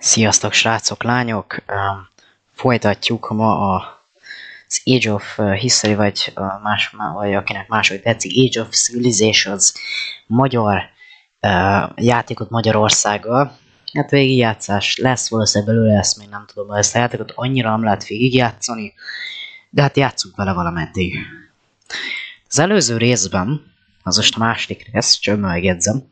Sziasztok, srácok, lányok! Folytatjuk ma az Age of History, vagy akinek máshogy tetszik, Age of Civilizations magyar játékot Magyarországgal. Hát végigjátszás lesz, valószínűleg belőle ezt még nem tudom, ezt a játékot annyira nem lehet végigjátszani, de hát játszunk vele valameddig. Az előző részben, az most a második rész, csak megjegyzem,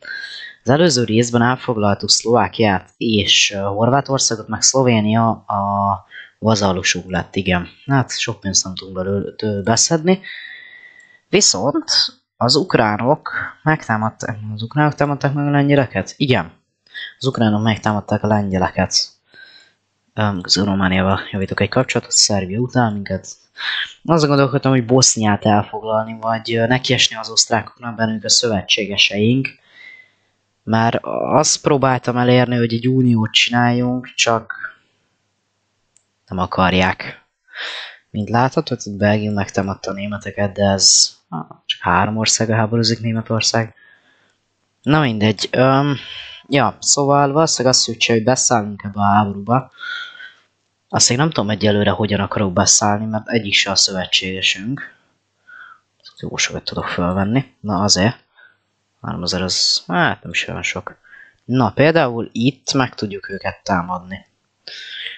az előző részben elfoglaltuk Szlovákiát és Horvátországot, meg Szlovénia a vazallusuk lett, igen. Hát sok pénzt nem tudunk belőle beszedni. Viszont az ukránok megtámadták, támadták meg a lengyeleket? Igen. Az ukránok megtámadták a lengyeleket. Romániával javítok egy kapcsolatot, Szerbia után minket. Azt gondolkodtam, hogy Boszniát elfoglalni, vagy nekiesni az osztrákoknak, bennünk a szövetségeseink. Már azt próbáltam elérni, hogy egy uniót csináljunk, csak nem akarják. Mint láthatod, hogy Belgium megtámadta a németeket, de ez csak 3 országa háborúzik, Németország. Na mindegy. Ja, szóval valószínűleg azt jutja, hogy beszállunk ebbe a háborúba. Azt még nem tudom egyelőre, hogyan akarok beszállni, mert egyik se a szövetségesünk. Jó sokat tudok felvenni. Na azért. 3000 az, hát nem is olyan sok. Na, például itt meg tudjuk őket támadni.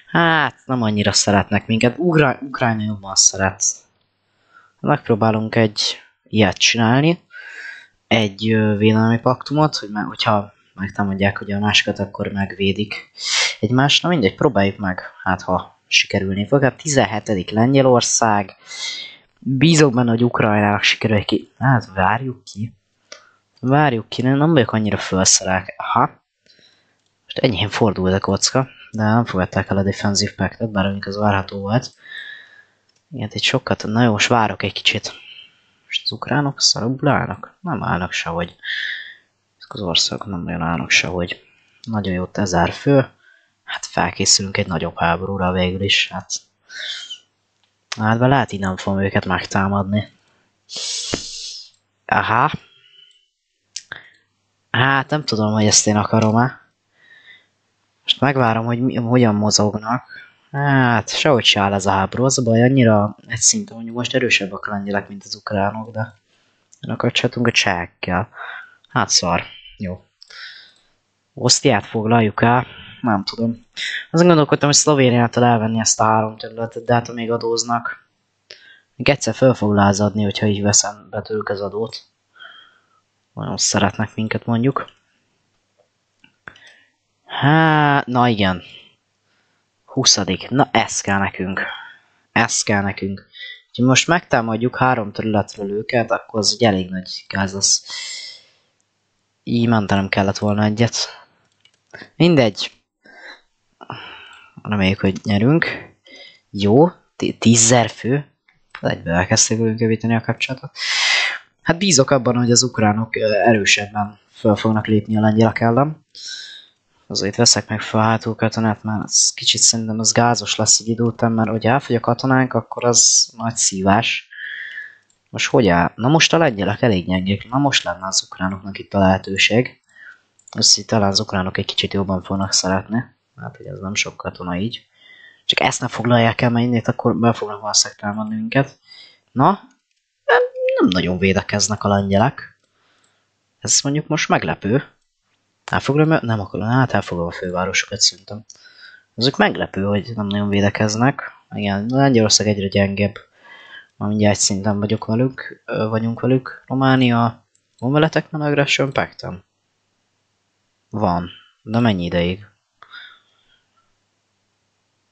Hát, nem annyira szeretnek minket. Ukrajna jobban szeret. Megpróbálunk egy ilyet csinálni. Egy védelmi paktumot, hogy hogyha megtámadják ugye a másikat, akkor megvédik egymást. Na mindegy, próbáljuk meg, hát ha sikerülni fog. Hát 17. Lengyelország. Bízok benne, hogy Ukrajnának sikerül ki. Hát várjuk ki. Várjuk ki, nem vagyok annyira felszerelke. Aha. Most enyhén fordult a kocka, de nem fogadták el a defensive pact-et, bár amik az várható volt. Igen, itt sokat, na jó, most várok egy kicsit. Most az ukránok szarabul állnak? Nem állnak sehogy. Ezek az országok nem nagyon állnak sehogy. Nagyon jó, 1000 fő. Hát felkészülünk egy nagyobb háborúra végül is, hát. Hát be lehet, így nem fogom őket megtámadni. Aha. Hát nem tudom, hogy ezt én akarom-e. Most megvárom, hogy hogyan mozognak. Hát sehogy se áll ez a háború. Az a baj, annyira egy szinten mondjuk most erősebbek a lengyelek, mint az ukránok, de akadhatunk a csehekkel. Hát szar. Jó. Osztiát foglaljuk el. Nem tudom. Azon gondolkodtam, hogy Szlovéniától elvenni ezt a 3 területet, de hát még adóznak. Még egyszer föl fog lázadni, hogyha így veszem be tőlük az adót. Nagyon szeretnek minket, mondjuk. Hát, na igen. 20. Na, ez kell nekünk. Ez kell nekünk. Ha most megtámadjuk 3 területről őket, akkor az egy elég nagy gáz lesz. Így mentenem kellett volna egyet. Mindegy. Reméljük, hogy nyerünk. Jó. 10.000 fő. Egybe elkezdték velünk javítani a kapcsolatot. Hát bízok abban, hogy az ukránok erősebben fel fognak lépni a lengyelek ellen. Azért veszek meg fel hátul katonát, mert ez kicsit szerintem az gázos lesz egy idő után, mert hogyha elfogy a katonánk, akkor az nagy szívás. Most hogy áll? Na most a lengyelek elég gyengék, na most lenne az ukránoknak itt a lehetőség. Azt így talán az ukránok egy kicsit jobban fognak szeretni. Hát, hogy ez nem sok katona így. Csak ezt ne foglalják el, mert innét akkor be fognak valószínűleg támadni minket. Na, nem nagyon védekeznek a lengyelek. Ez mondjuk most meglepő. Elfoglalom, nem akarom, hát elfoglalom a fővárosokat szerintem. Azok meglepő, hogy nem nagyon védekeznek. Igen, Lengyelország egyre gyengébb. Már mindjárt egy szinten vagyunk velük. Románia, van veletek már Aggression Pact-en? Van, de mennyi ideig?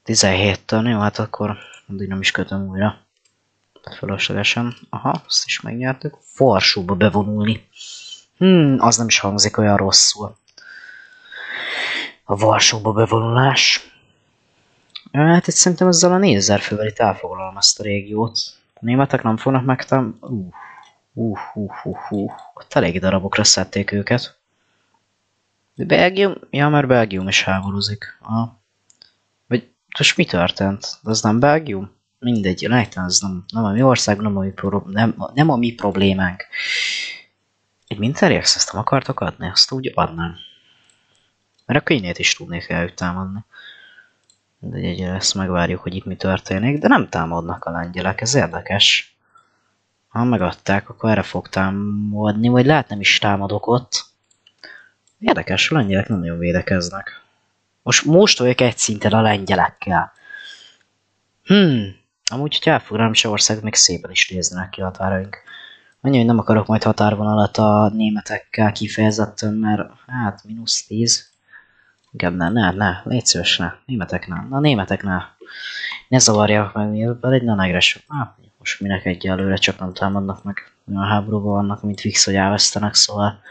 17-től, jó, hát akkor addig nem is kötöm újra. Fölöslegesen. Aha, azt is megnyertük. Varsóba bevonulni. Az nem is hangzik olyan rosszul. A Varsóba bevonulás. Hát itt szerintem ezzel a 4000 fővel itt elfoglalom ezt a régiót. A németek nem fognak megtámadni. Ott elég darabokra szedték őket. De Belgium? Ja, mert Belgium is háborúzik. Vagy most mi történt? Ez nem Belgium? Mindegy, ez nem a mi ország, nem a mi problémánk. Egy Minterjex, ezt nem akartok adni? Azt úgy adnám. Mert akkor innét is tudnék rájuk támadni. De egyre ezt megvárjuk, hogy itt mi történik, de nem támadnak a lengyelek, ez érdekes. Ha megadták, akkor erre fog támadni, vagy lehet nem is támadok ott. Érdekes, a lengyelek nem nagyon védekeznek. Most vagyok egy szinten a lengyelekkel. Amúgy, hogy elfogadom, se ország még szépen is néznek ki a határaink. Annyi, hogy nem akarok majd határvonalat a németekkel kifejezetten, mert hát -10. Inkább ne, légy szíves, ne. Németeknál. Na, németeknál. Ne zavarják meg, pedig ne negressük. Most minek egyelőre csak nem támadnak meg. Olyan háborúban vannak, mint fix, hogy elvesztenek, szóval.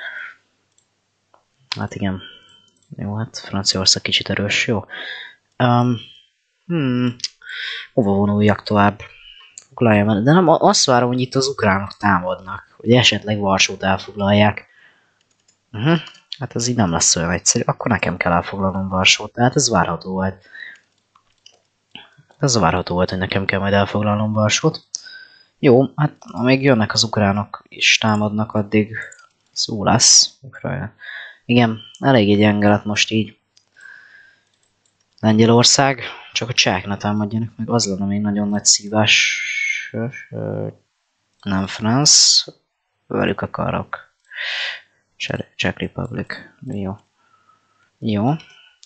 Hát igen. Jó, hát Franciaország kicsit erős, jó. Hova vonuljak tovább? De nem, azt várom, hogy itt az ukránok támadnak. Hogy esetleg Varsót elfoglalják. Hát ez így nem lesz olyan egyszerű. Akkor nekem kell elfoglalnom Varsót. Tehát ez várható volt. Ez várható volt, hogy nekem kell majd elfoglalnom Varsót. Jó, hát amíg jönnek az ukránok és támadnak, addig szó lesz. Igen, eléggé gyenge lett most így. Lengyelország, csak a csehek ne támadjanak, meg az lenne még nagyon nagy szívás. Nem France, velük akarok. Czech Republic. Jó. Jó.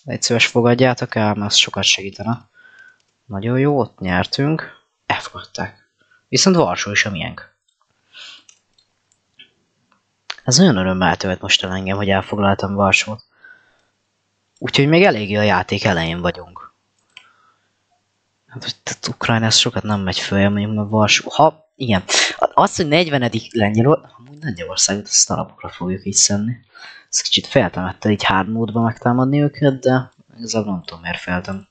Egy szíves fogadjátok el, mert az sokat segítene. Nagyon jó, ott nyertünk. Elfogadták. Viszont Varsó is a miénk. Ez olyan örömmel tölt most el engem, hogy elfoglaltam Varsót. Úgyhogy még eléggé a játék elején vagyunk. Hát Ukrajna ez sokat nem megy föl, mondjuk mert Varsó. Ha, igen. Az, hogy 40. Lengyelország, amúgy Lengyelországot ezt alapokra fogjuk így szenni. Ez kicsit feltemette így hard módban megtámadni őket, de igazából nem tudom miért feltem.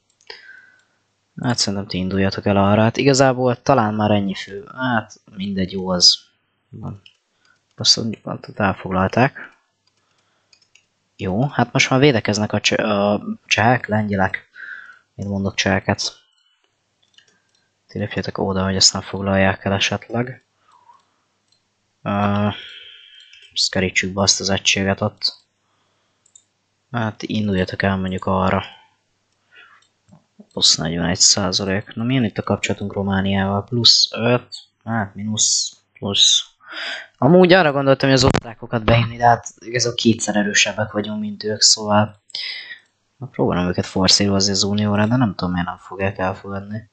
Hát szerintem ti induljatok el arra. Hát igazából talán már ennyi fő. Hát mindegy, jó az. Azt elfoglalták. Jó, hát most már védekeznek a csehek, lengyelek. Én mondok cseheket. Ti lépjetek oda, hogy ezt nem foglalják el esetleg. Ezt kerítsük be azt az egységet ott. Hát induljatok el mondjuk arra. Plusz 41%. Na milyen itt a kapcsolatunk Romániával? Plusz 5, hát mínusz, plusz. Amúgy arra gondoltam, hogy az osztrákokat behinni, de hát igazából kétszer erősebbek vagyunk, mint ők, szóval próbálom őket forszírozni az unióra, de nem tudom, miért nem fogják elfogadni.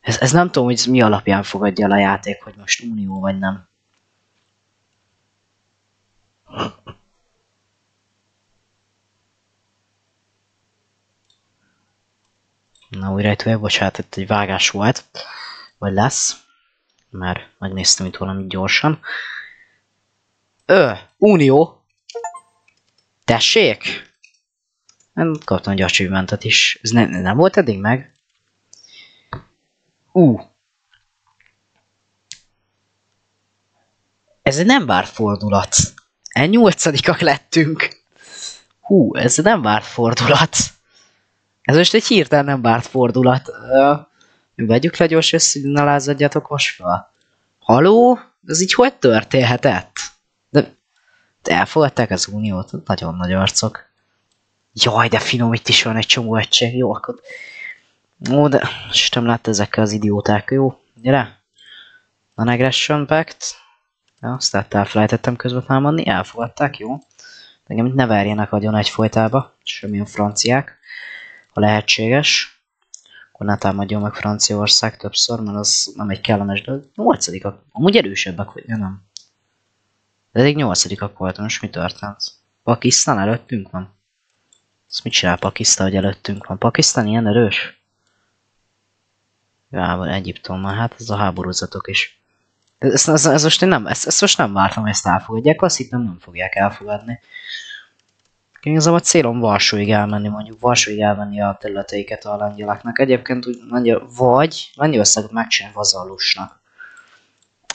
Ez nem tudom, hogy mi alapján fogadja el a játék, hogy most unió vagy nem. Na újra itt vagy, bocsánat, itt egy vágás volt. Vagy lesz. Mert megnéztem itt valamit gyorsan. Unió! Tessék! Kaptam egy achievementet is. Ez nem volt eddig meg? Ez egy nem várt fordulat. E8-ak lettünk. Ez nem várt fordulat. Ez most egy hirtelen nem várt fordulat. Vegyük le gyors össze, ne lázadjatok most fel. Haló? Ez így hogy történhetett? De elfogadták az uniót? Nagyon nagy arcok. Jaj, de finom, itt is van egy csomó egység. Jó, akkor... Ó, de most nem látta ezekkel az idióták. Jó, gyere. Non-aggression pact. Ja, azt tehát elfelejtettem közben támadni. Elfogadták, jó. Engem itt ne verjenek agyon egyfolytába. Semmilyen franciák. Ha lehetséges. Akkor ne támadjon meg Franciaország többször, mert az nem egy kellemes, de 8-ak. Amúgy erősebbek, vagy nem? De eddig 8-ak voltam, most mi történt? Pakisztán előttünk van? Ezt mit csinál Pakisztán, hogy előttünk van? Pakisztán ilyen erős? Ja, Egyiptommal, hát ez a háborúzatok is. De ezt most nem vártam, hogy ezt elfogadják, azt hittem nem fogják elfogadni. Igazából a célom Varsóig elmenni, mondjuk Varsóig elmenni a területeiket a lengyeleknek. Egyébként úgy vagy Lengyelországot megcsinálni vazallusnak.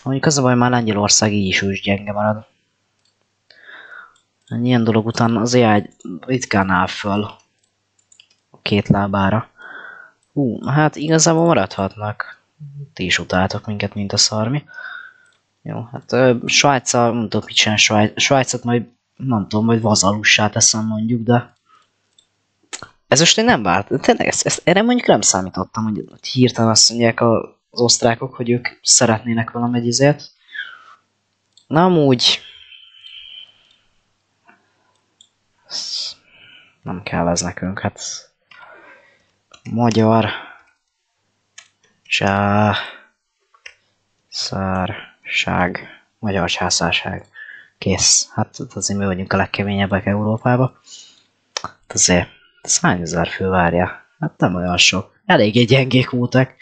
Mondjuk az a baj, már Lengyelország így is gyenge marad. Ilyen dolog után azért ritkán áll föl a két lábára. Hát igazából maradhatnak. Ti is utáltok minket, mint a szarmi. Jó, hát Svájccal, nem tudom mit csinálni Svájcot majd nem tudom, hogy vazalussá teszem mondjuk, de Ez most én nem várt. Tényleg, erre mondjuk nem számítottam, hogy hirtelen azt mondják az osztrákok, hogy ők szeretnének valamely izért. Na amúgy... Nem kell ez nekünk, hát... Magyar... Császárság. Magyar császárság. Kész. Hát azért mi vagyunk a legkeményebbek Európában. Azért... Ez hány ezer fő várja? Hát nem olyan sok. Eléggé gyengék voltak.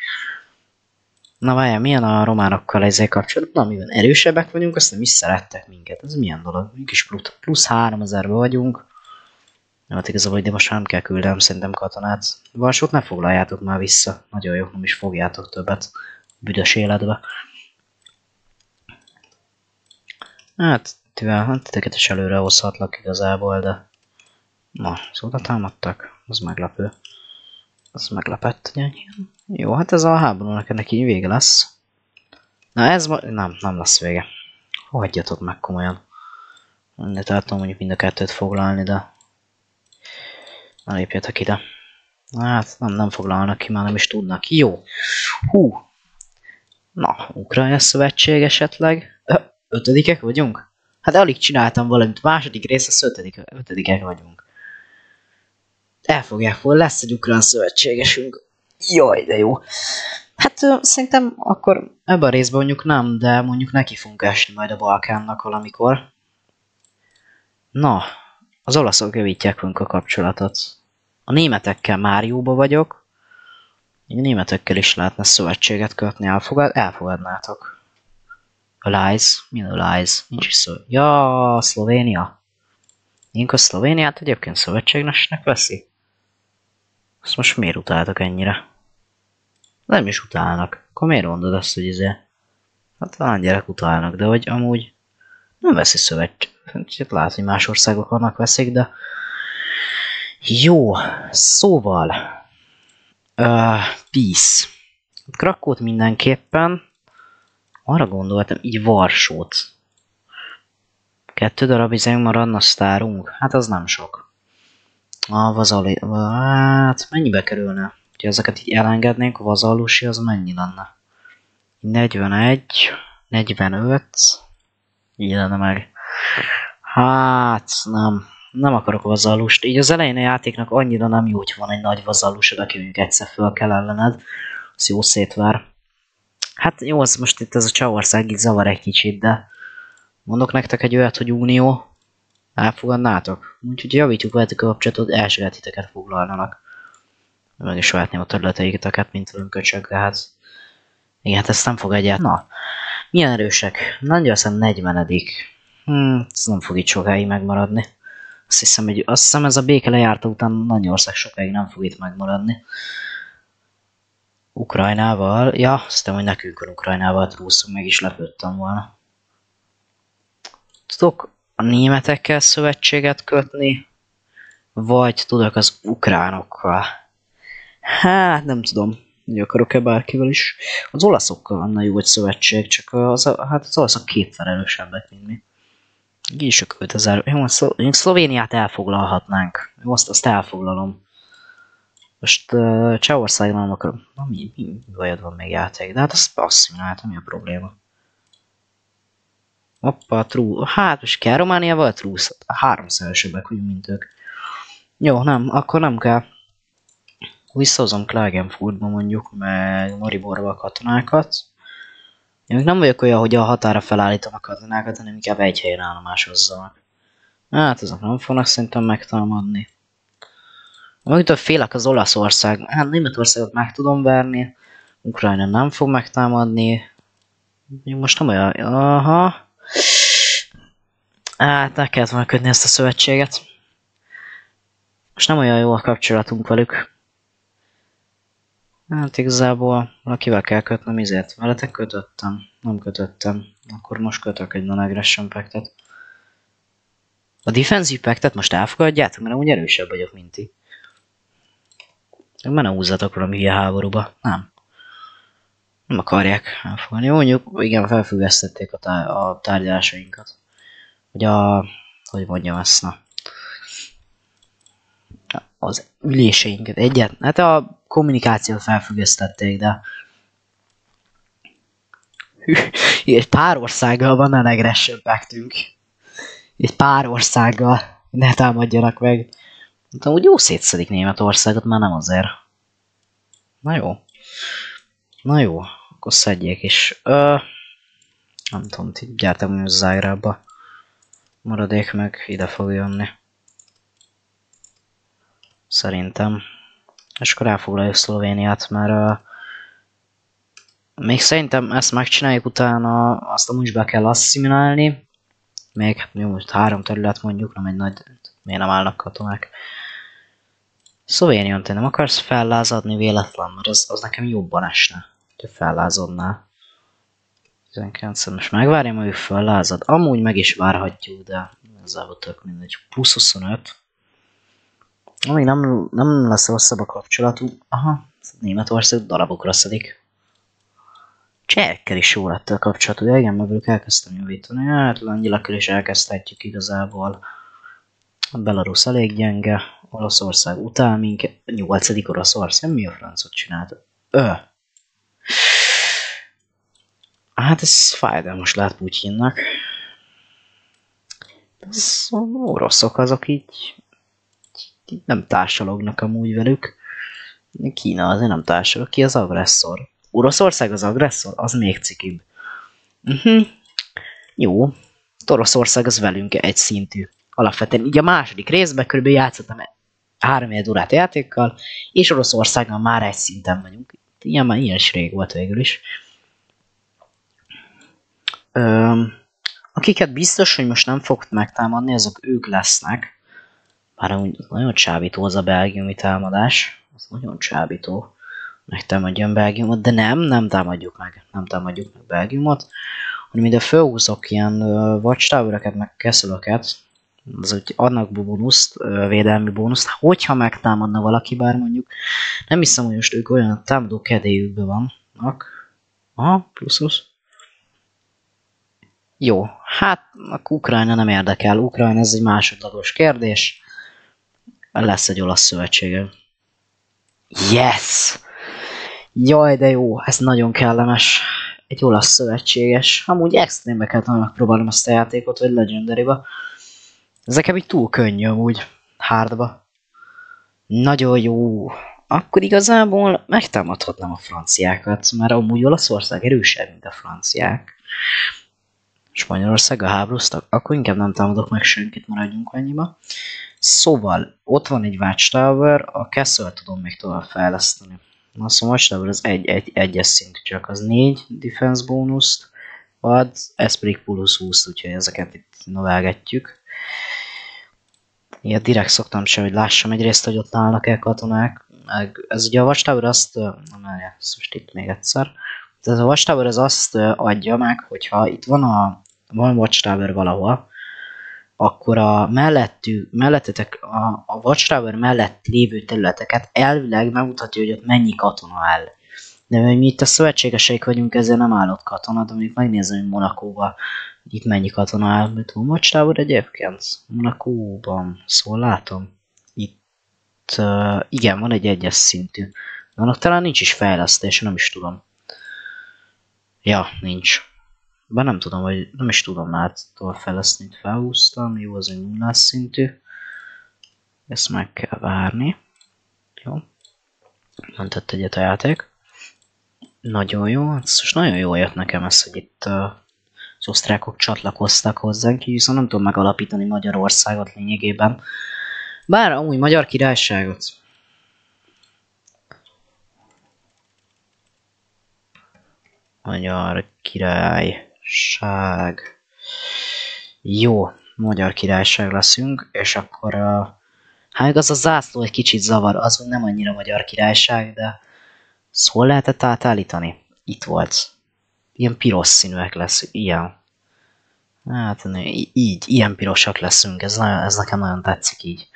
Na várjál, milyen a románokkal ezzel kapcsolatban? Na, mivel erősebbek vagyunk, azt nem is szerettek minket. Ez milyen dolog? Mink is plusz 3000-ben vagyunk. Hát igazából ide most nem kell küldenem szerintem katonát. Varsót ne foglaljátok már vissza. Nagyon jó, nem is fogjátok többet büdös életbe. Hát, titeket is előre hozhatlak igazából, de... Na, szóval támadtak. Az meglepő. Az meglepett, ugye? Jó, hát ez a háborúnak ennek így vége lesz. Na ez nem lesz vége. Hagyjatok meg komolyan. De tudom mondjuk mind a kettőt foglalni, de... Na lépjetek ide. Hát nem foglalnak ki, már nem is tudnak. Jó. Hú. Na, Ukrajna szövetség esetleg. Ötödikek vagyunk? Hát alig csináltam valamit. Második rész, az ötödikek vagyunk. Elfogják volna, lesz egy ukrán szövetségesünk. Jaj, de jó. Hát szerintem akkor ebben a részben mondjuk nem, de mondjuk neki fogunk esni majd a Balkánnak valamikor. Na, az olaszok javítják velünk a kapcsolatot. A németekkel már jóba vagyok. A németekkel is lehetne szövetséget kötni, elfogadnátok. Lies? Mi a lies? Nincs is szó. Ja, Szlovénia. Inkább Szlovéniát egyébként szövetségesnek veszi? Azt most miért utáltak ennyire? Nem is utálnak. Akkor miért mondod azt, hogy Hát talán gyerek utálnak, de hogy amúgy nem veszi szövetséget. Lehet, hogy más országok vannak veszik, de... Jó, szóval... Peace. Krakót mindenképpen. Arra gondoltam, így Varsót. 2 darab maradna sztárunk? Hát az nem sok. Hát mennyibe kerülne? Ha ezeket így elengednénk, a vazallusi az mennyi lenne? 41, 45, így lenne meg. Hát nem akarok vazallust. Így az elején a játéknak annyira nem jó, hogy van egy nagy vazallusod, aki mondjuk egyszer föl kell ellened. Az jó szétvár. Hát jó, az most itt ez a Csehország így zavar egy kicsit, de mondok nektek egy olyat, hogy unió. Elfogadnátok? Úgyhogy javítjuk veletek a kapcsolatot, első titeket foglalnának. Meg is vehetném a területeiteket, mint velünk köcsög, de hát... Igen, hát ezt nem fog egyáltalán. Na, milyen erősek? Nagyon azt hiszem 40. Ez nem fog itt sokáig megmaradni. Azt hiszem ez a béke lejárta után Nagyország sokáig nem fog itt megmaradni. Ukrajnával? Ja, azt hiszem, hogy nekünk van Ukrajnával trúszunk, meg is lepődtem volna. Tudok a németekkel szövetséget kötni, vagy tudok az ukránokkal. Hát nem tudom, hogy akarok-e bárkivel is. Az olaszokkal lenne jó egy szövetség, csak az olaszok kétszer erősebbek, mint mi. Így is a 5000. Jó, Szlovéniát elfoglalhatnánk. Jó, azt elfoglalom. Most Csehországon nem akarom. Na mi bajod van még játék? De hát az passzimáltam, mi a probléma? Hoppa, hát most kell Romániával trúsz. 3-szor erősebbek vagyunk, mint ők. Jó, nem, akkor nem kell. Visszahozom Klagenfurtba mondjuk, meg Mariborba a katonákat. Én még nem vagyok olyan, hogy a határa felállítom a katonákat, hanem inkább egy helyen állomásozzanak. Hát azok nem fognak szerintem megtámadni. Amíg félek az Olaszország, hát Németországot meg tudom verni, Ukrajna nem fog megtámadni. Most nem olyan, aha. Hát meg kellett volna kötni ezt a szövetséget. Most nem olyan jó a kapcsolatunk velük. Hát igazából valakivel kell kötnöm izért. Veletek kötöttem? Nem kötöttem. Akkor most kötök egy non-aggression pactet. A defensive pactet most elfogadjátok, mert amúgy erősebb vagyok, mint ti. Mert ne húzzatok valami hülye háborúba. Nem. Nem akarják elfogadni. Mondjuk, igen, felfüggesztették a tárgyalásainkat. Hogy hogy mondjam ezt, na. az üléseinket egyet. Hát a kommunikációt felfüggesztették, de egy pár országgal van a legresebb paktünk. Egy pár országgal ne támadjanak meg. De úgy jó szétszedik Németországot, már nem azért. Na jó. Na jó, akkor szedjék is. Nem tudom, ti gyertek mondjuk Zágrábba. Maradék meg ide fog jönni. Szerintem. És akkor elfoglaljuk Szlovéniát, mert még szerintem ezt megcsináljuk, utána azt amúgy is be kell asszimilálni. Még jó, most 3 terület mondjuk, nem egy nagy... Miért nem állnak katonák? Szlovénián te nem akarsz fellázadni véletlen, mert az nekem jobban esne, hogy fellázadnál. 19, most megvárjam, hogy fellázad. Amúgy meg is várhatjuk, de ezzel tök mindegy. Plusz 25. Amíg nem lesz rosszabb a kapcsolatunk. Aha, Németország darabokra szedik. Csehekkel is jó lett a kapcsolatuk, de igen, mert elkezdtem javítani. Hát lengyelekkel is elkezdhetjük igazából. A Belarus elég gyenge, Oroszország utál minket. 8. Oroszország, mi a francot csinált? Hát ez fájdalmas lehet Putyinnak. Az oroszok azok így nem társalognak amúgy velük. Kína azért nem társalog, ki az agresszor? Oroszország az agresszor? Az még cikibb. Jó. Oroszország az velünk egy szintű. Alapvetően így a második részben körülbelül játszottam 3 órát játékkal, és Oroszországgal már egy szinten vagyunk. Ilyen is rég volt végül is. Akiket biztos, hogy most nem fog megtámadni, azok ők lesznek. Bár úgy nagyon csábító az a belgiumi támadás. Az nagyon csábító. Megtámadjon Belgiumot, de nem támadjuk meg. Nem támadjuk meg Belgiumot. Hanem ide felhúzok ilyen watchtower-eket, meg castle-öket. Az úgy adnak bónuszt, védelmi bónuszt, hogyha megtámadna valaki, bár mondjuk nem hiszem, hogy most ők olyan támadó kedélyükben vannak. Aha, plusz. Jó, hát akkor Ukrajna nem érdekel. Ukrajna ez egy másodlagos kérdés. Lesz egy olasz szövetsége. Yes! Jaj, de jó, ez nagyon kellemes. Egy olasz szövetséges. Amúgy extrémbe kellett volna megpróbálnom ezt a játékot, vagy Legendary-ba. Ez nekem így túl könnyű amúgy, hardba. Nagyon jó. Akkor igazából megtámadhatnám a franciákat, mert amúgy Olaszország erősebb, mint a franciák. Spanyolország a háborúztak, akkor inkább nem támadok meg senkit, maradjunk annyiba. Szóval, ott van egy Watchtower, a Castle tudom még tovább fejleszteni. Azt a Watchtower az egyes szint, csak az 4 defense bónuszt ad, ez pedig plusz 20, úgyhogy ezeket itt növelgetjük. Ilyet direkt szoktam sem, hogy lássam egyrészt, hogy ott állnak el katonák. Ez ugye a Watchtower azt, most itt még egyszer. Ez a Watchtower az azt adja meg, hogyha itt van Watchtower valahol, akkor a mellettetek a Watchtower mellett lévő területeket elvileg megmutatja, hogy ott mennyi katona áll. De mi itt a szövetségeseik vagyunk, ezzel nem állott katona, de mondjuk megnézem, hogy Monakóban itt mennyi katona áll. Mit van Watchtower egyébként? Monakóban, szóval látom. Itt, igen, van egy egyes szintű. De annak talán nincs is fejlesztés, nem is tudom. Ja, nincs. Bár nem tudom, hogy nem is tudom tovább fejleszteni, itt felhúztam. Jó, az egy nullás szintű. Ezt meg kell várni. Jó. Mentett egyet a játék. Nagyon jó. Most nagyon jól jött nekem ez, hogy itt az osztrákok csatlakoztak hozzánk, viszont nem tudom megalapítani Magyarországot lényegében. Bár amúgy Magyar Királyságot. Magyar Királyság. Jó, Magyar Királyság leszünk, és akkor hát igaz a zászló egy kicsit zavar, az nem annyira Magyar Királyság, de hol lehetett átállítani? Itt volt. Ilyen piros színűek lesz, ilyen. Hát így, ilyen pirosak leszünk, ez nekem nagyon tetszik így.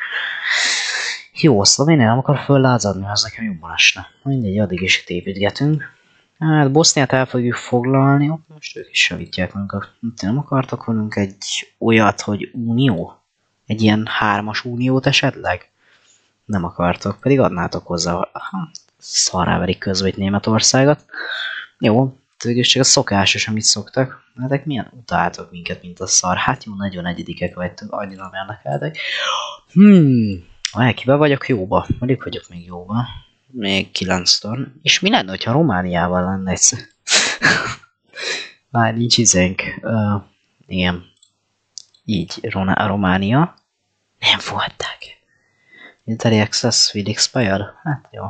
Jó, Szlovénia nem akar föllázadni, ez nekem jobban esne. Mindegy, addig is itt építgetünk. Hát Boszniát el fogjuk foglalni, most ők is javítják magunkat. Nem akartak velünk egy olyat, hogy unió? Egy ilyen 3-as uniót esetleg? Nem akartok, pedig adnátok hozzá. Szarrá verik közben itt Németországot. Jó, végülis csak a szokásos, amit szoktak. Hát milyen utáltok minket, mint a szar. Hát jó, 41-ek vagytok, annyira nem érdekeltek. Kivel vagyok jóba? Meddig vagyok még jóba? Még 9 ton. És mi lenne, ha Romániával lenne egyszer? Már nincs izénk. Igen. Így, Románia. Nem fogadták. Military access will expire? Hát jó.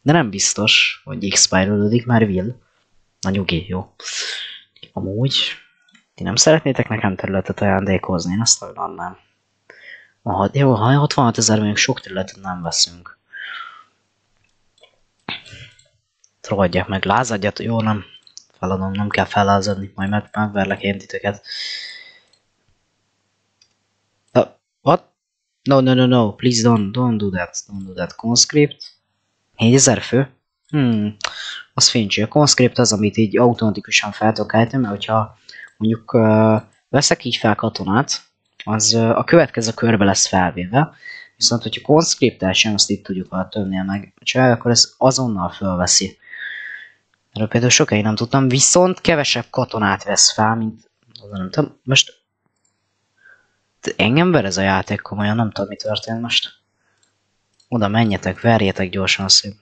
De nem biztos, hogy expire-olódik, már will. Na nyugi, jó. Amúgy, ti nem szeretnétek nekem területet ajándékozni, én azt ajánlannám. Jó, ha 66 000 még sok területet nem veszünk. Rohadják meg, lázadjat, jó, nem feladom, nem kell fellázadni, majd megverlek én titeket. What? No, please don't do that. Conscript. 4000 fő? Az fincsi. A conscript az, amit így automatikusan fel tudok állítani, mert hogyha mondjuk veszek így fel katonát, az a következő körbe lesz felvéve, viszont hogyha conscript-el azt itt tudjuk a többnél meg csinálni, akkor ez azonnal fölveszi. Erről például sokáig nem tudtam, viszont kevesebb katonát vesz fel, mint... Nem tudom, most... Engem ver ez a játék komolyan, nem tudom mi történt most. Oda menjetek, verjétek gyorsan szép.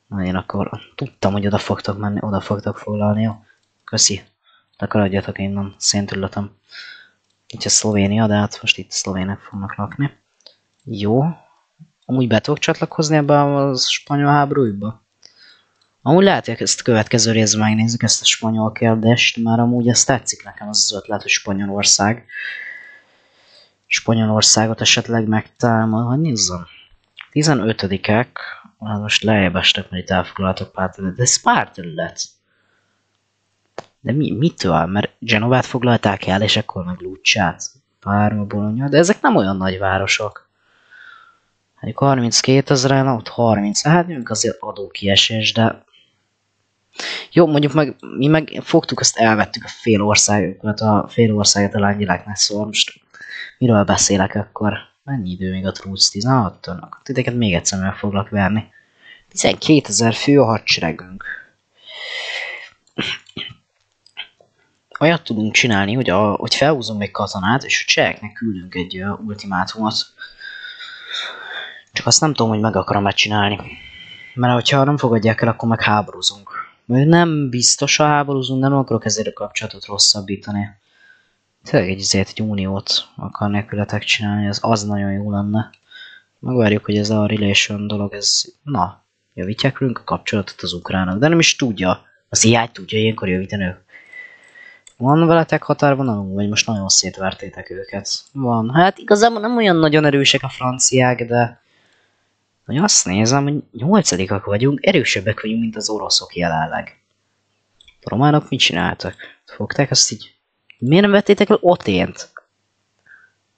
Na én akkor tudtam, hogy oda fogtok menni, oda fogtok foglalni, jó? Köszi. Takarodjatok innen, széntülletem. Itt a Szlovénia, de hát most itt szlovének fognak lakni. Jó. Amúgy be tudok csatlakozni ebbe a spanyol háborújba? Amúgy lehet, hogy ezt a következő részben megnézzük ezt a spanyol kérdést, már amúgy ezt tetszik nekem az ötlet, hogy Spanyolország. Spanyolországot esetleg megtámad, hogy nézzem. 15-ek, hát most lejjebb estek, mert itt elfoglaltok pár területet, de ez pár terület. De mitől? Mert Genovát foglalták el, és akkor meg Lucsát, Parma, Bologna, de ezek nem olyan nagy városok. Hát 32 000-en, ott 30, hát mondjuk azért adókiesés, de... Jó, mondjuk mi meg fogtuk, azt elvettük a fél országot a lengyeleknek, szóval most miről beszélek akkor? Mennyi idő még a Trúc 16-tól? Akkor titeket még egyszer meg foglak verni. 12 000 fő a hadseregünk. Olyat tudunk csinálni, hogy felhúzunk egy katonát, és a cseheknek küldünk egy ultimátumot. Csak azt nem tudom, hogy meg akarom-e csinálni. Mert hogyha nem fogadják el, akkor meg háborúzunk. Mert nem biztos, ha háborúzunk, nem akarok ezért a kapcsolatot rosszabbítani. Tényleg egy uniót akarnék veletek csinálni, az nagyon jó lenne. Megvárjuk, hogy ez a relation dolog, ez... Na, javítják velünk a kapcsolatot az ukránok, de nem is tudja. Az AI tudja ilyenkor javítani ők. Van veletek határvonalunk, vagy most nagyon szétvertétek őket? Van. Hát igazából nem olyan nagyon erősek a franciák, de... Hogy azt nézem, hogy 8-ak vagyunk, erősebbek vagyunk, mint az oroszok jelenleg. A románok mit csináltak? Fogták azt így? Miért nem vettétek el Atént?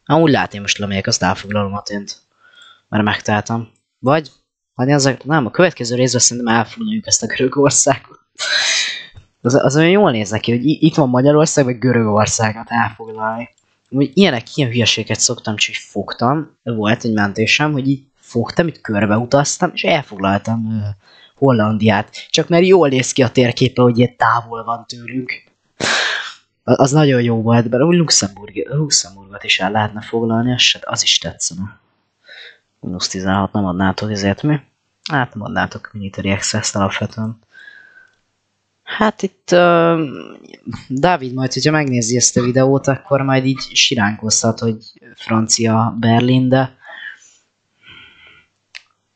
Úgy látni most lemegyek, azt elfoglalom Atént. Mert megtaláltam. Vagy, nem, a következő részben szerintem elfoglaljuk ezt a Görögországot. Az olyan jól néz neki, hogy itt van Magyarország, vagy Görögországot elfoglalni. Ilyen hülyeséget szoktam, csak fogtam. Volt egy mentésem, hogy így fogtam, itt körbeutaztam, és elfoglaltam Hollandiát. Csak mert jól néz ki a térképe, hogy ilyen távol van tőlünk. Az nagyon jó volt, mert úgy Luxemburgot is el lehetne foglalni, az is tetszene. -16 nem adnátok ezért mi? Hát nem adnátok military access-t alapvetően. Hát itt Dávid majd, hogyha megnézi ezt a videót, akkor majd így siránkozhat, hogy francia Berlin, de...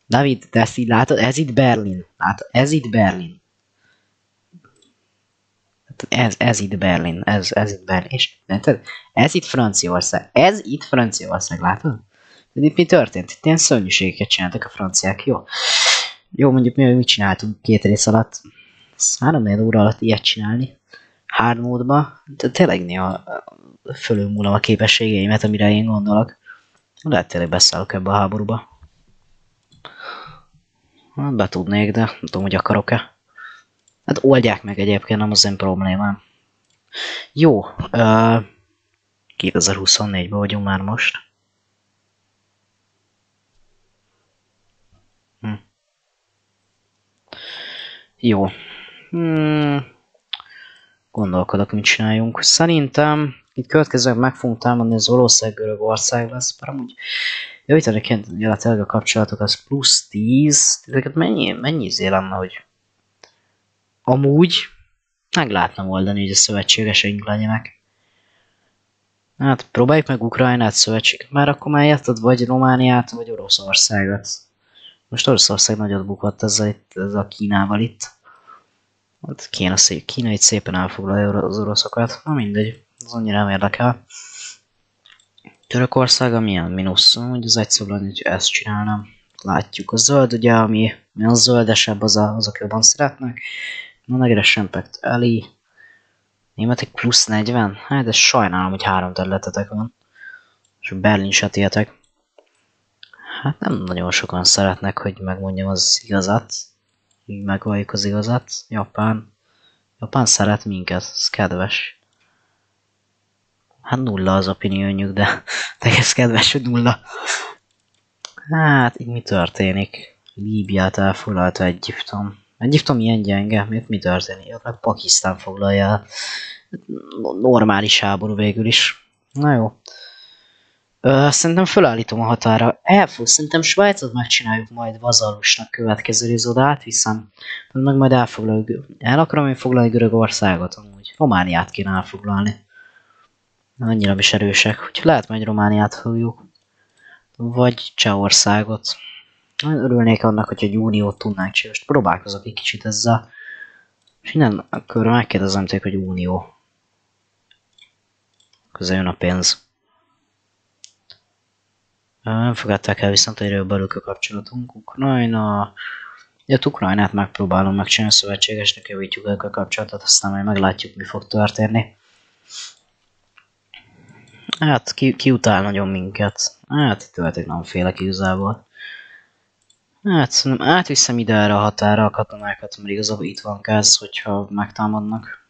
Dávid, te ezt így látod? Ez itt Berlin. Látod? Ez itt Berlin. Ez itt Berlin. Ez itt Berlin. És ez itt Franciaország. Ez itt Franciaország, látod? De itt mi történt? Itt ilyen szörnyűségeket csináltak a franciák, jó? Jó, mondjuk mi mit csináltunk 2 rész alatt? 3-4 óra alatt ilyet csinálni. Hard módba. De tényleg néha fölülmúlom a képességeimet, amire én gondolok. Lehet tényleg beszállok ebbe a háborúba. Hát be tudnék, de nem tudom, hogy akarok-e. Hát oldják meg egyébként, nem az én problémám. Jó. 2024-ben vagyunk már most. Jó. Gondolkodok, mit csináljunk. Szerintem itt következően meg fogunk támadni, az Oroszország-Görögország lesz, bár amúgy javítani kell a kapcsolatok, az plusz 10. Ezeket mennyi izé lenne, hogy amúgy meg lehetne oldani, hogy a szövetségeseink legyenek. Hát próbáljuk meg Ukrajnát szövetség, már akkor már érted, vagy Romániát, vagy Oroszországot. Most Oroszország nagyot bukott ezzel a Kínával itt. Hát Kína itt szépen elfoglalja az oroszokat. Na mindegy, az annyira nem érdekel. Törökország milyen mínusz? Úgy az egyszerűen lenne, hogy ezt csinálnám. Látjuk a zöld, ugye, ami a zöldesebb, azok jobban szeretnek. Na, Negeres Impact Eli. Németek plusz 40? Hát, de sajnálom, hogy 3 területetek van. És Berlin se tietek. Hát nem nagyon sokan szeretnek, hogy megmondjam az igazat. Így megvalljuk az igazat. Japán szeret minket, ez kedves. Hát 0 az opiniónjuk, de ez kedves, hogy 0. Hát, itt mi történik? Líbiát elfoglalta Egyiptom. Egyiptom ilyen gyenge, mi történik? Ott meg Pakisztán foglalja el. Normális háború végül is. Na jó. Szerintem felállítom a határa. Szerintem Svájcot megcsináljuk majd vazallusnak következő rizóda, átviszem. Meg majd elfoglaljuk. El akarom én foglalni Görögországot amúgy. Romániát kéne elfoglalni. Annyira is erősek, hogy lehet majd Romániát fogjuk. Vagy Csehországot. Örülnék annak, hogy egy uniót tudnánk csinálni. Most próbálkozok egy kicsit ezzel. És innen akkor megkérdezem tőlük, hogy unió. Közben jön a pénz. Nem fogadták el viszont egyre belül a kapcsolatunk. Ukrajna... Ja, Ukrajnát megpróbálom megcsinálni szövetségesnek, javítjuk el a kapcsolatot, aztán majd meglátjuk, mi fog történni. Hát, ki utál nagyon minket? Hát, tőletek nem félek igazából. Hát, szerintem átviszem ide erre a határa a katonákat, mert igazából itt van káz, hogyha megtámadnak.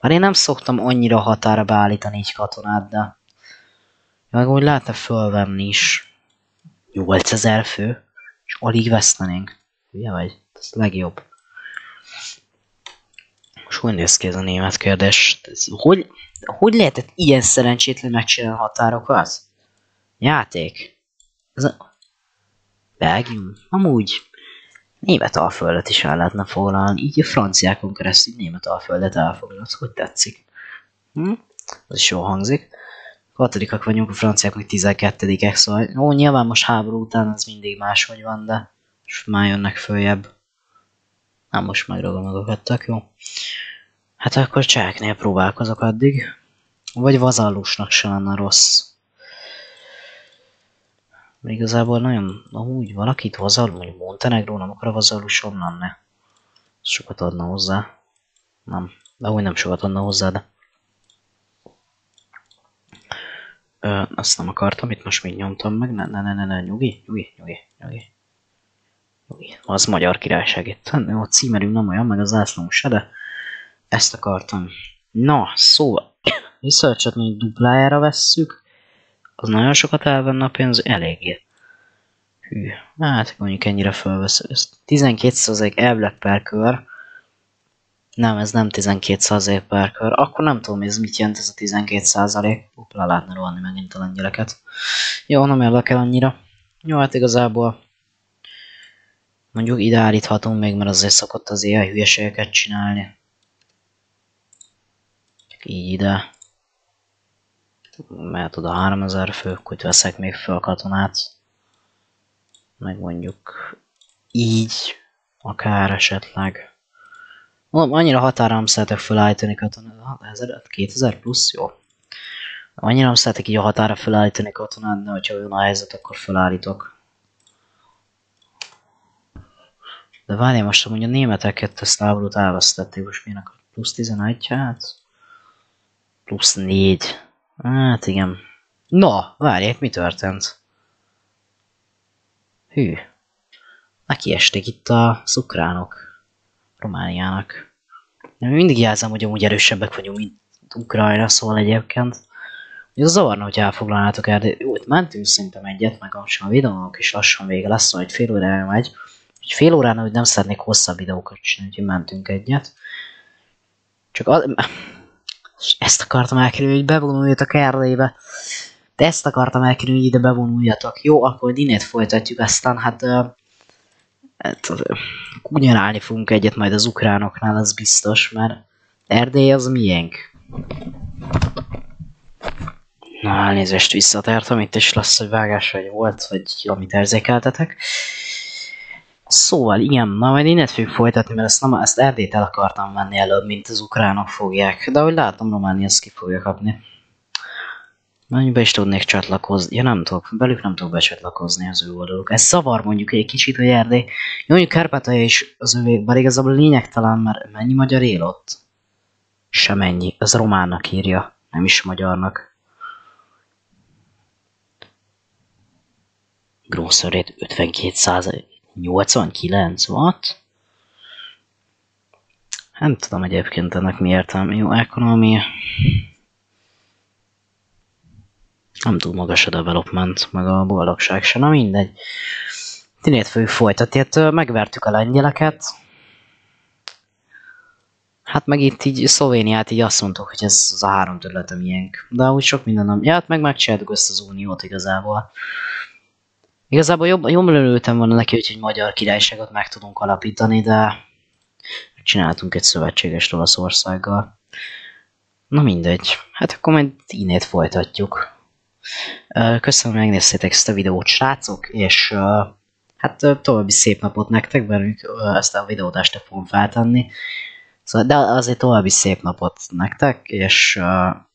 Már én nem szoktam annyira határa beállítani így katonát, de... Meg úgy lehetne fölvenni is. 8000 fő, és alig vesztenénk. Hülye vagy? Ez a legjobb. Most hogy néz ki ez a német kérdés? Hogy lehetett ilyen szerencsétlen megcsinálni határokat? Játék. Ez a... Belgium? Amúgy német alföldet is el lehetne foglalni. Így a franciákon keresztül német alföldet elfoglalod. Hogy tetszik? Az is jól hangzik. 6-ak vagyunk, a franciák meg 12-ek, szóval ó, nyilván most háború után ez mindig máshogy van, de most már jönnek följebb. Nem, most megragom magukat, tök jó. Hát akkor cseheknél próbálkozok addig. Vagy vazallusnak se lenne rossz. Mert igazából nagyon, amúgy valakit vazallus, mondjuk Montenegró nem akar a vazallusom lenni. Sokat adna hozzá. Nem, de úgy nem sokat adna hozzá, de... Azt nem akartam, itt most még nyomtam meg, ne, nyugi. Az Magyar Királyság itt. A címerünk nem olyan, meg az zászlónk se, de ezt akartam. Na, szóval, research-et még duplájára vesszük, az nagyon sokat elvenne a pénz, eléggé. Hű, hát mondjuk ennyire fölveszünk. Ez 12% elvileg per kör. Nem, ez nem 12% per kör. Akkor nem tudom, ez mit jelent ez a 12%. Hoppá, lehetne rohanni megint a lengyeleket. Jó, nem érdekel annyira. Jó, hát igazából mondjuk ide állíthatunk még, mert azért szokott az ilyen hülyeségeket csinálni. Csak így ide. Mert oda 3000 fő, hogy veszek még föl katonát. Meg mondjuk így, akár esetleg. Mondom, annyira határa nem szeretek felállítani katonát. 1000, 2000 plusz, jó. Annyira nem szeretek így a határa felállítani katonát, de hogyha olyan a helyzet, akkor felállítok. De várjál, most amúgy a németeket ezt a háborút elvesztették, most milyenek a plusz 11, hát? Plusz 4. Hát igen. Na, várják, mi történt? Hű. Nekiesték itt a ukránok. Romániának. Én mindig jelzem, hogy amúgy erősebbek vagyunk, mint Ukrajna, szóval egyébként. Ez zavarna, hogy elfoglalnátok Erdélyt. Jó, itt mentünk szerintem egyet, meg a videónak is lassan vége lesz, vagy fél órára megy. Egy fél óránál, hogy nem szeretnék hosszabb videókat csinálni, úgyhogy mentünk egyet. Csak ezt akartam elkerülni, hogy bevonuljatok Erdélybe. De ezt akartam elkerülni, hogy ide bevonuljatok. Jó, akkor innét folytatjuk, aztán hát kunyarálni fogunk egyet majd az ukránoknál, az biztos, mert Erdély az miénk. Na, elnézést visszatértem, itt is lesz, hogy vágás, vagy volt, vagy amit érzékeltetek. Szóval igen, na majd innen fogjuk folytatni, mert ezt Erdélyt el akartam venni előbb, mint az ukránok fogják. De ahogy látom, Románia ezt ki fogja kapni. Be is tudnék csatlakozni. Ja, nem tudok, belük nem tudok becsatlakozni az ő oldaluk. Ez zavar mondjuk egy kicsit, hogy Erdély. Jó, mondjuk Kárpátalja is az övé, bár igazából lényegtelen, mert mennyi magyar él ott? Semennyi. Ez románnak írja, nem is magyarnak. Grosszörét 52%. 89, what? Nem tudom egyébként ennek mi értelme. Jó, ekonomia. Nem túl magas a development, meg a boldogság se, na mindegy. Innét fogjuk folytatni, hát megvertük a lengyeleket. Hát meg itt így Szlovéniát így azt mondtuk, hogy ez az a 3 terület a miénk. De úgy sok minden nem. Ja, hát meg megcsináltuk ezt az uniót igazából. Igazából jobban örültem volna neki, hogy magyar királyságot meg tudunk alapítani, de csináltunk egy szövetségest Olaszországgal. Na mindegy, hát akkor majd innét folytatjuk. Köszönöm, hogy megnéztétek ezt a videót, srácok, és hát további szép napot nektek, mert ezt a videót este fogom feltenni. Szóval, de azért további szép napot nektek, és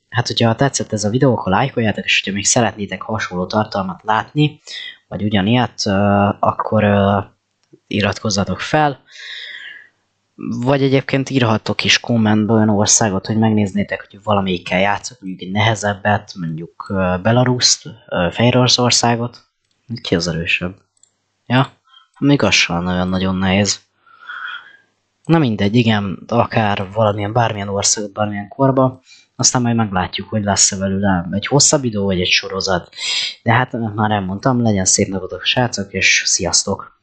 hát hogyha tetszett ez a videó, akkor lájkoljátok, és hogyha még szeretnétek hasonló tartalmat látni, vagy ugyanilyet, akkor iratkozzatok fel. Vagy egyébként írhattok is kommentbe olyan országot, hogy megnéznétek, hogy valamelyikkel játszok, mondjuk egy nehezebbet, mondjuk Belaruszt, Fehéroroszországot. Ki az erősebb? Ja? Még az sem olyan nagyon nehéz. Na mindegy, igen, akár bármilyen országot, bármilyen korba, aztán majd meglátjuk, hogy lesz-e belőle egy hosszabb videó, vagy egy sorozat. De hát már elmondtam, legyen szép napotok, srácok, és sziasztok!